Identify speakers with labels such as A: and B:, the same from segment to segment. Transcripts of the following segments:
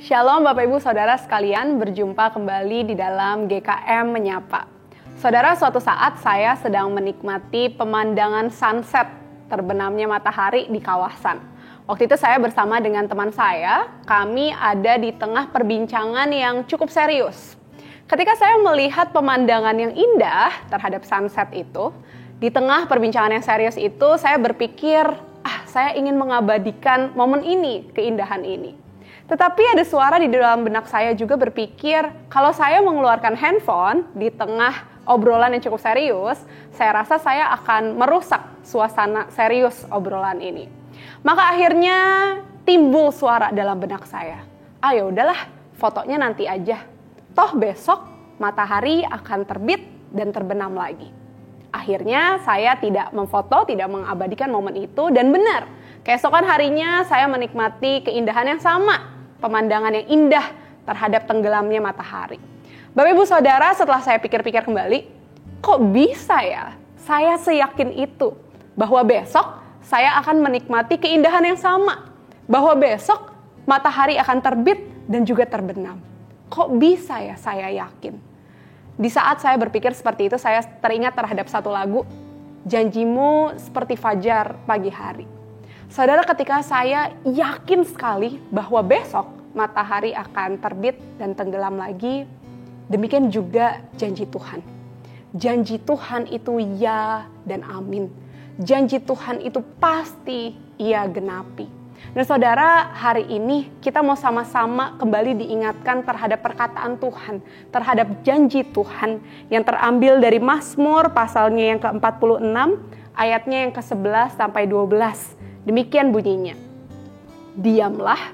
A: Shalom Bapak Ibu Saudara sekalian, berjumpa kembali di dalam GKM Menyapa. Saudara, suatu saat saya sedang menikmati pemandangan sunset terbenamnya matahari di kawasan. Waktu itu saya bersama dengan teman saya, kami ada di tengah perbincangan yang cukup serius. Ketika saya melihat pemandangan yang indah terhadap sunset itu, di tengah perbincangan yang serius itu saya berpikir, saya ingin mengabadikan momen ini, keindahan ini. Tetapi ada suara di dalam benak saya juga berpikir, kalau saya mengeluarkan handphone di tengah obrolan yang cukup serius, saya rasa saya akan merusak suasana serius obrolan ini. Maka akhirnya timbul suara dalam benak saya. Ya udahlah, fotonya nanti aja. Toh besok matahari akan terbit dan terbenam lagi. Akhirnya saya tidak memfoto, tidak mengabadikan momen itu, dan benar, keesokan harinya saya menikmati keindahan yang sama. Pemandangan yang indah terhadap tenggelamnya matahari. Bapak Ibu Saudara, setelah saya pikir-pikir kembali, kok bisa ya saya seyakin itu bahwa besok saya akan menikmati keindahan yang sama, bahwa besok matahari akan terbit dan juga terbenam. Kok bisa ya saya yakin? Di saat saya berpikir seperti itu, saya teringat terhadap satu lagu, Janjimu Seperti Fajar Pagi Hari. Saudara, ketika saya yakin sekali bahwa besok matahari akan terbit dan tenggelam lagi, demikian juga janji Tuhan. Janji Tuhan itu ya dan amin. Janji Tuhan itu pasti ia genapi. Dan saudara, hari ini kita mau sama-sama kembali diingatkan terhadap perkataan Tuhan, terhadap janji Tuhan yang terambil dari Mazmur pasalnya yang ke-46, ayatnya yang ke-11 sampai 12. Demikian bunyinya, diamlah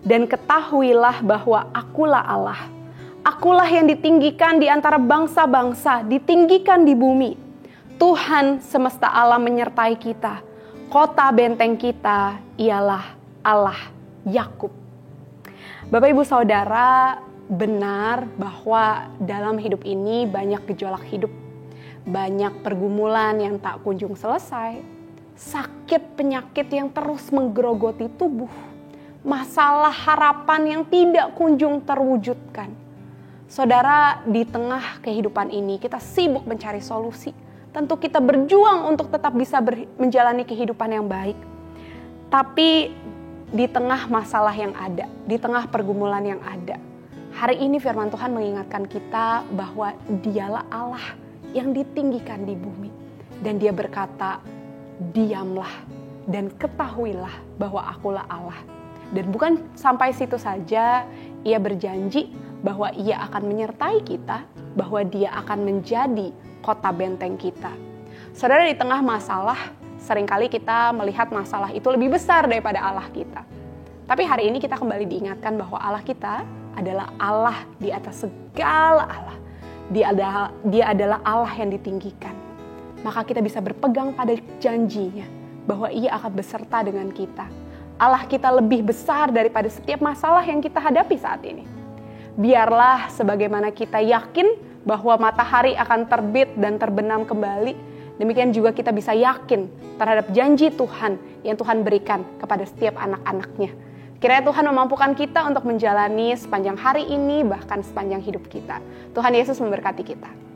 A: dan ketahuilah bahwa akulah Allah. Akulah yang ditinggikan di antara bangsa-bangsa, ditinggikan di bumi. Tuhan semesta alam menyertai kita. Kota benteng kita ialah Allah Yakub. Bapak Ibu Saudara, benar bahwa dalam hidup ini banyak gejolak hidup. Banyak pergumulan yang tak kunjung selesai. Sakit penyakit yang terus menggerogoti tubuh, masalah harapan yang tidak kunjung terwujudkan. Saudara, di tengah kehidupan ini kita sibuk mencari solusi. Tentu kita berjuang untuk tetap bisa menjalani kehidupan yang baik. Tapi di tengah masalah yang ada, di tengah pergumulan yang ada, hari ini firman Tuhan mengingatkan kita bahwa Dialah Allah yang ditinggikan di bumi. Dan Dia berkata, diamlah dan ketahuilah bahwa akulah Allah. Dan bukan sampai situ saja, Ia berjanji bahwa Ia akan menyertai kita, bahwa Dia akan menjadi kota benteng kita. Saudara, di tengah masalah, seringkali kita melihat masalah itu lebih besar daripada Allah kita. Tapi hari ini kita kembali diingatkan bahwa Allah kita adalah Allah di atas segala Allah. Dia adalah Allah yang ditinggikan. Maka kita bisa berpegang pada janjinya bahwa Ia akan beserta dengan kita. Allah kita lebih besar daripada setiap masalah yang kita hadapi saat ini. Biarlah sebagaimana kita yakin bahwa matahari akan terbit dan terbenam kembali, demikian juga kita bisa yakin terhadap janji Tuhan yang Tuhan berikan kepada setiap anak-anaknya. Kiranya Tuhan memampukan kita untuk menjalani sepanjang hari ini, bahkan sepanjang hidup kita. Tuhan Yesus memberkati kita.